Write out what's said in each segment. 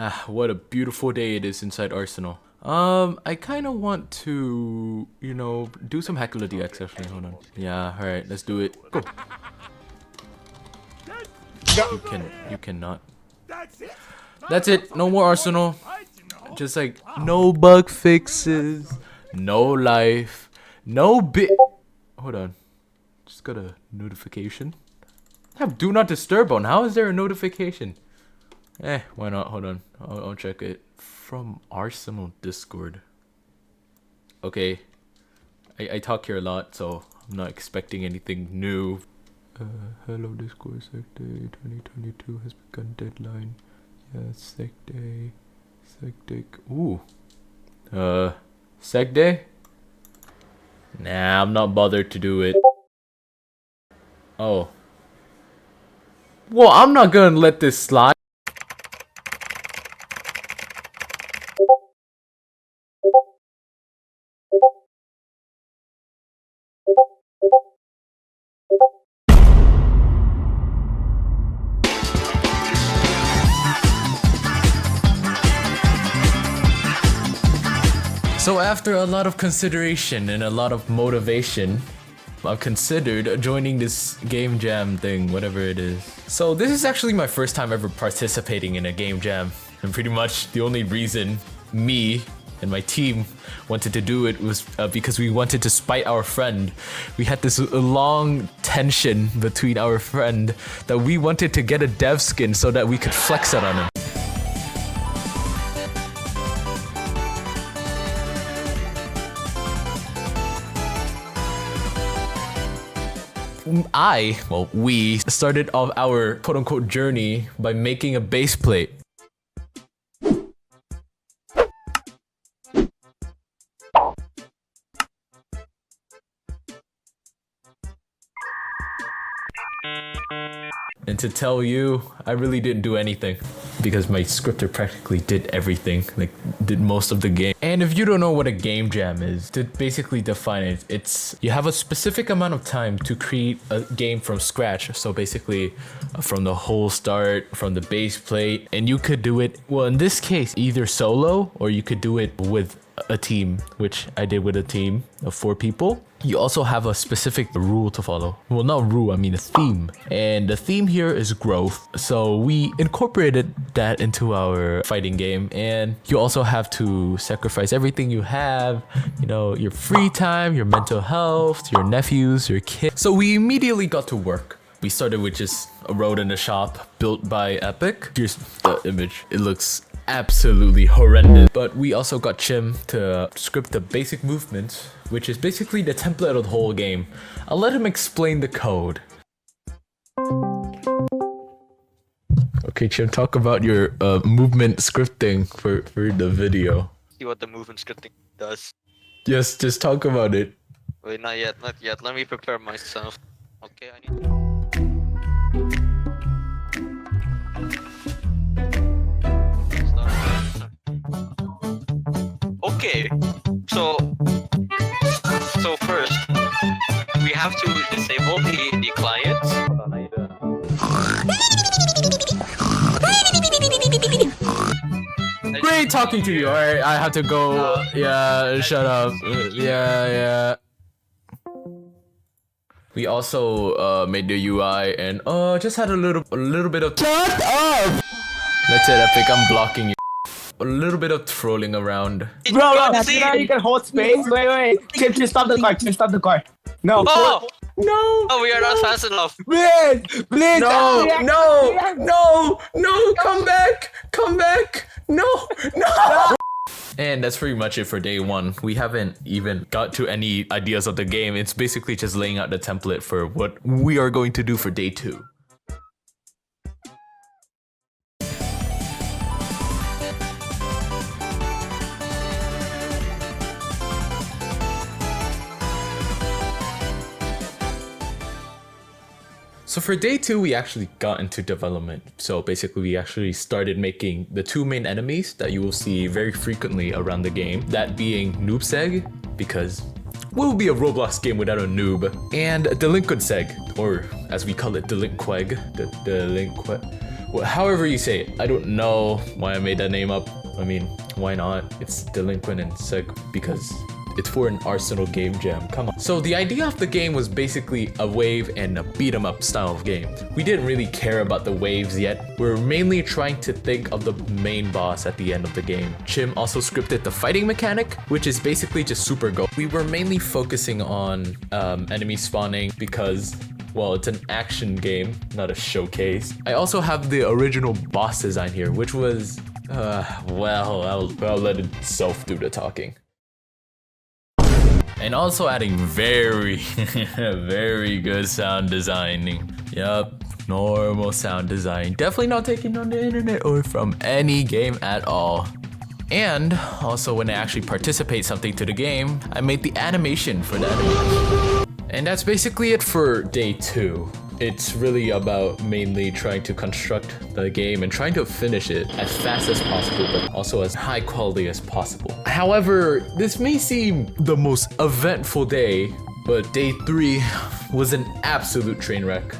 Ah, what a beautiful day it is inside Arsenal. I kind of want to, do some hack DX actually. Hold on. Yeah, alright, let's do it. Go. You cannot. That's it. No more Arsenal. Just like, no bug fixes, no life, no bit. Hold on. Just got a notification. I have do not disturb on. How is there a notification? Why not? Hold on. I'll check it. From Arsenal Discord. Okay. I talk here a lot, so I'm not expecting anything new. Hello Discord, Sec Day 2022 has begun deadline. Yeah, Sec Day. Ooh. Sec Day? Nah, I'm not bothered to do it. Oh. Well, I'm not gonna let this slide. So after a lot of consideration and a lot of motivation, I've considered joining this game jam thing, whatever it is. So this is actually my first time ever participating in a game jam. And pretty much the only reason me and my team wanted to do it was because we wanted to spite our friend. We had this long tension between our friend that we wanted to get a dev skin so that we could flex it on him. We started off our quote-unquote journey by making a base plate. And to tell you, I really didn't do anything because my scripter practically did everything, like did most of the game. And if you don't know what a game jam is, to basically define it, it's you have a specific amount of time to create a game from scratch. So basically from the whole start, from the base plate, and you could do it, well in this case, either solo or you could do it with a team, which I did with a team of 4 people. You also have a specific rule to follow. Well, not rule, I mean a theme. And the theme here is growth. So we incorporated that into our fighting game. And you also have to sacrifice everything you have, your free time, your mental health, your nephews, your kids. So we immediately got to work. We started with just a road in the shop built by Epic. Here's the image. It looks absolutely horrendous. But we also got Chim to script the basic movements, which is basically the template of the whole game. I'll let him explain the code. Okay, Chim, talk about your movement scripting for the video. See what the movement scripting does. Yes, just talk about it. Wait, not yet. Let me prepare myself. Okay, I need Okay, so first we have to disable the clients. Great talking to you. Alright, I have to go. Yeah, shut up. Yeah. We also made the UI and just had a little bit of. Shut up! That's it, Epic. I'm blocking you. A little bit of trolling around. Bro, you can hold space. Wait. Chim, stop the car. No. Oh! No! Oh, we are not fast enough. Please. No! Come back! No! And that's pretty much it for day 1. We haven't even got to any ideas of the game. It's basically just laying out the template for what we are going to do for day 2. So for day 2, we actually got into development. So basically we actually started making the 2 main enemies that you will see very frequently around the game. That being Noobseg, because what would be a Roblox game without a noob? And Delinquent Seg, or as we call it, Delinqueg. however you say it. I don't know why I made that name up. I mean, why not? It's Delinquent and Seg because it's for an Arsenal game jam. Come on. So the idea of the game was basically a wave and a beat 'em up style of game. We didn't really care about the waves yet. We were mainly trying to think of the main boss at the end of the game. Chim also scripted the fighting mechanic, which is basically just super go. We were mainly focusing on enemy spawning because, well, it's an action game, not a showcase. I also have the original boss design here, which was, well, I'll let itself do the talking. And also adding very, very good sound designing. Yup, normal sound design. Definitely not taken on the internet or from any game at all. And also when I actually participate something to the game, I made the animation for the enemy. And that's basically it for day 2. It's really about mainly trying to construct the game and trying to finish it as fast as possible, but also as high quality as possible. However, this may seem the most eventful day, but day 3 was an absolute train wreck.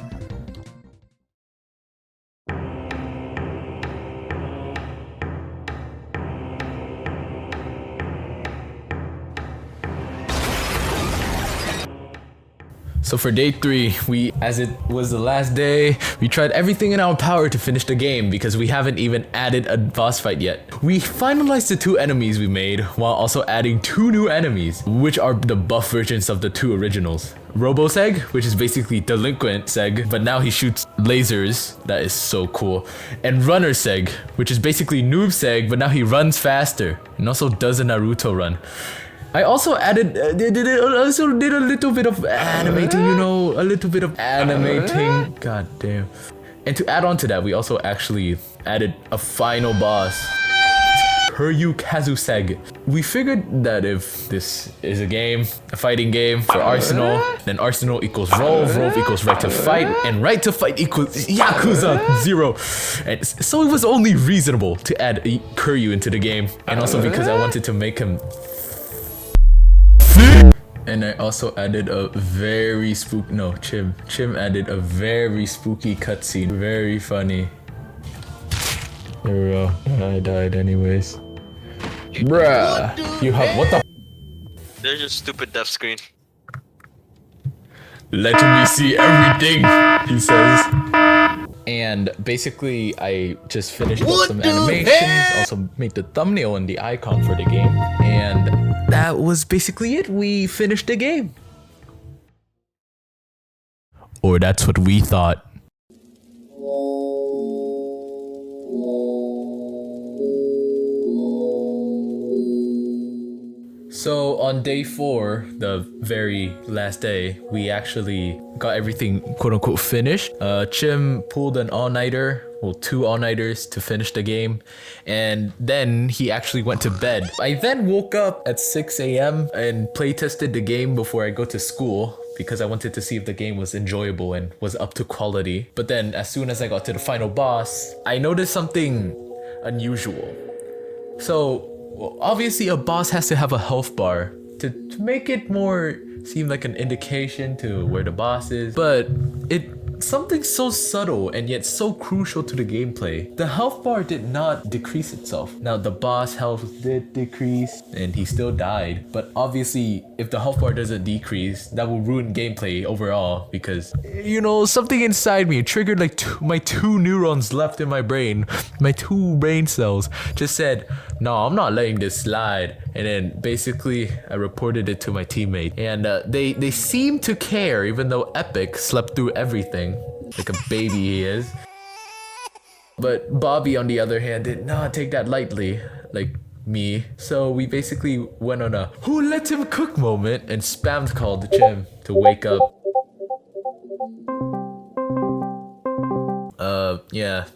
So for day 3, as it was the last day, we tried everything in our power to finish the game because we haven't even added a boss fight yet. We finalized the 2 enemies we made while also adding 2 new enemies, which are the buff versions of the 2 originals. RoboSeg, which is basically Delinquent Seg, but now he shoots lasers. That is so cool. And Runner Seg, which is basically Noob Seg, but now he runs faster and also does a Naruto run. I also added, did a little bit of animating, you know, a little bit of animating. God damn. And to add on to that, we also actually added a final boss, Kuryu Kazuseg. We figured that if this is a game, a fighting game for Arsenal, then Arsenal equals Rove, Rove equals right to fight, and right to fight equals Yakuza 0. And so it was only reasonable to add Kuryu into the game, and also because I wanted to make him. And I also added a very Chim added a very spooky cutscene. Very funny. There we go. I died anyways. Bruh! You have what the? There's your stupid death screen. Let me see everything, he says. And basically, I just finished up some animations, also made the thumbnail and the icon for the game, and that was basically it. We finished the game. Or that's what we thought. So on day 4, the very last day, we actually got everything quote unquote finished. Chim pulled an all-nighter, well 2 all-nighters to finish the game, and then he actually went to bed. I then woke up at 6 AM and playtested the game before I go to school because I wanted to see if the game was enjoyable and was up to quality. But then as soon as I got to the final boss, I noticed something unusual. So well, obviously a boss has to have a health bar to make it more seem like an indication to where the boss is, but something so subtle and yet so crucial to the gameplay. The health bar did not decrease itself. Now the boss health did decrease and he still died, but obviously if the health bar doesn't decrease, that will ruin gameplay overall because, you know, something inside me triggered like my 2 neurons left in my brain, my 2 brain cells just said, no, I'm not letting this slide. And then basically I reported it to my teammate, and they seemed to care even though Epic slept through everything like a baby he is. But Bobby on the other hand did not take that lightly like me. So we basically went on a who let him cook moment and spammed called Chim to wake up. Yeah.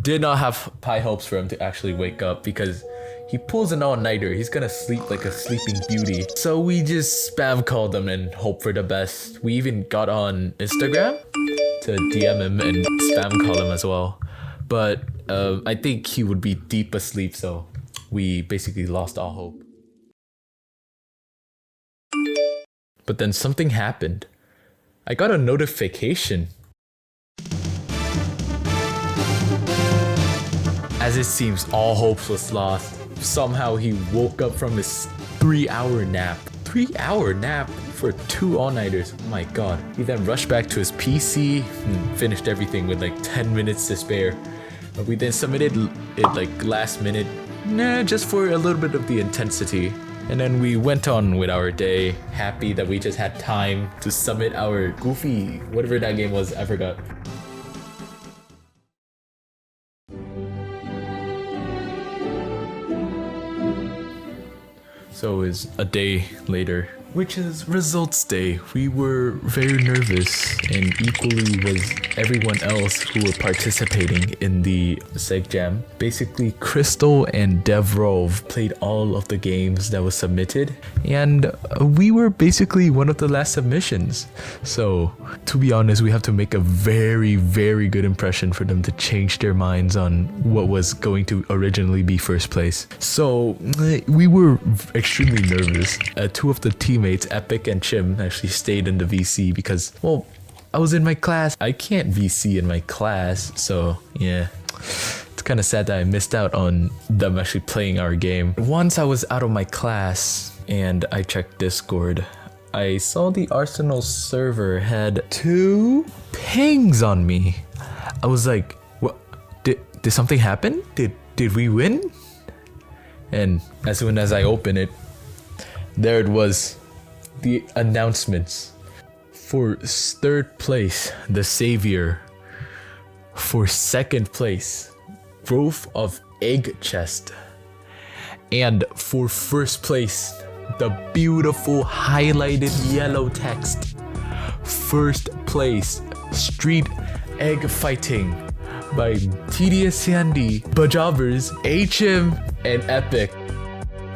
Did not have high hopes for him to actually wake up because he pulls an all-nighter. He's gonna sleep like a sleeping beauty. So we just spam called him and hope for the best. We even got on Instagram to DM him and spam call him as well. But I think he would be deep asleep, so we basically lost all hope. But then something happened. I got a notification. As it seems, all hope was lost. Somehow he woke up from his 3-hour nap. 3-hour nap for 2 all-nighters. Oh my god. He then rushed back to his PC and finished everything with like 10 minutes to spare. We then submitted it like last minute, just for a little bit of the intensity. And then we went on with our day, happy that we just had time to submit our goofy, whatever that game was, I forgot. So it's a day later, which is results day. We were very nervous, and equally was everyone else who were participating in the Seg Jam. Basically, Crystal and Devrov played all of the games that was submitted, and we were basically one of the last submissions. So, to be honest, we have to make a very, very good impression for them to change their minds on what was going to originally be first place. So, we were extremely nervous. Two of the teammates, Epic and Chim, actually stayed in the VC because, well, I was in my class. I can't VC in my class, so yeah. It's kind of sad that I missed out on them actually playing our game. Once I was out of my class and I checked Discord, I saw the Arsenal server had 2 pings on me. I was like, what? Did something happen? Did we win? And as soon as I opened it, there it was, the announcements. For 3rd place, the Savior. For 2nd place, Growth of Egg Chest. And for 1st place, the beautiful highlighted yellow text. 1st place, Street Egg Fighting by Tedious Sandy, Bajobbers, HM, and Epic.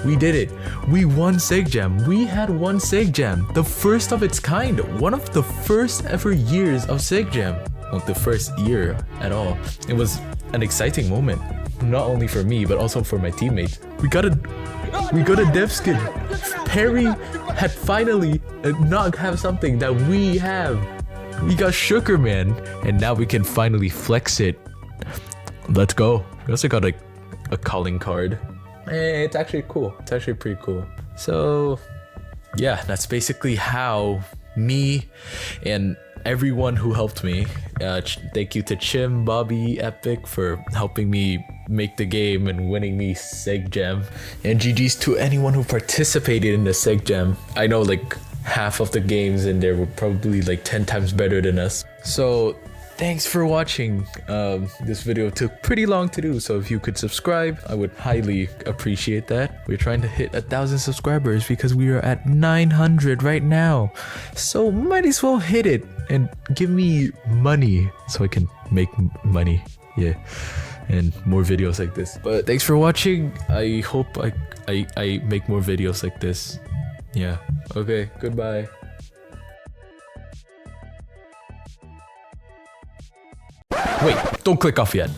We did it. We won Seg Jam. We had one Seg Jam. The first of its kind. One of the first ever years of Seg Jam. Well, the first year at all. It was an exciting moment. Not only for me, but also for my teammates. We got a dev skin. Perry had finally not have something that we have. We got Sugar Man. And now we can finally flex it. Let's go. We also got a calling card. It's actually cool. It's actually pretty cool. So yeah, that's basically how me and everyone who helped me, thank you to Chim, Bobby, Epic for helping me make the game and winning me Seg Jam, and GG's to anyone who participated in the Seg Jam. I know like half of the games in there were probably like 10 times better than us. So thanks for watching. This video took pretty long to do, so if you could subscribe, I would highly appreciate that. We're trying to hit 1,000 subscribers because we are at 900 right now. So might as well hit it and give me money so I can make money. Yeah, and more videos like this. But thanks for watching. I hope I make more videos like this. Yeah. Okay, goodbye. Wait, don't click off yet.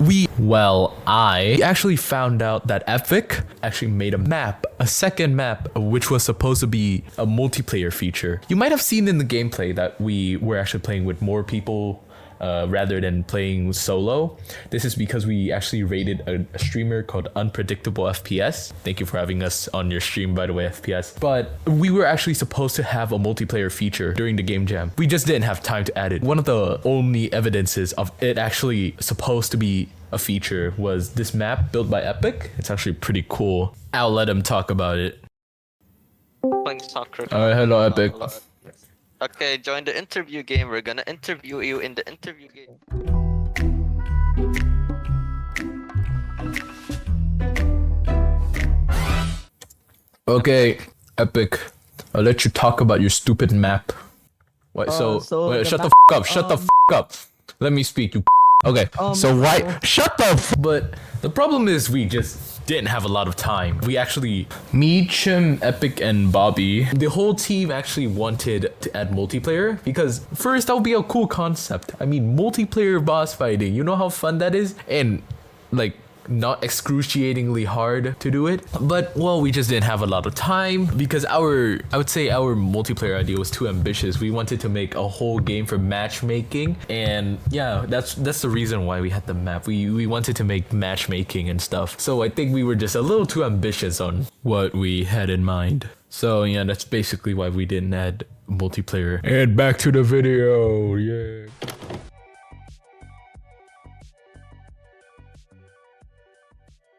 I actually found out that Epic actually made a map, a second map, which was supposed to be a multiplayer feature. You might have seen in the gameplay that we were actually playing with more people rather than playing solo. This is because we actually rated a streamer called Unpredictable FPS. Thank you for having us on your stream, by the way, FPS. But we were actually supposed to have a multiplayer feature during the game jam. We just didn't have time to add it. One of the only evidences of it actually supposed to be a feature was this map built by Epic. It's actually pretty cool. I'll let him talk about it. Playing soccer. Alright, hello Epic. Okay, join the interview game. We're gonna interview you in the interview game. Okay, Epic. I'll let you talk about your stupid map. What? Wait, shut the f up. Shut the f up. Let me speak. You. Okay. So why? Shut the f. But the problem is we just didn't have a lot of time. We actually, me, Chim, Epic, and Bobby, the whole team actually wanted to add multiplayer because first that would be a cool concept. I mean, multiplayer boss fighting. You know how fun that is? And like, not excruciatingly hard to do it. But well, we just didn't have a lot of time because I would say our multiplayer idea was too ambitious. We wanted to make a whole game for matchmaking, and yeah, that's the reason why we had the map. We wanted to make matchmaking and stuff. So I think we were just a little too ambitious on what we had in mind. So yeah, that's basically why we didn't add multiplayer. And back to the video, yeah.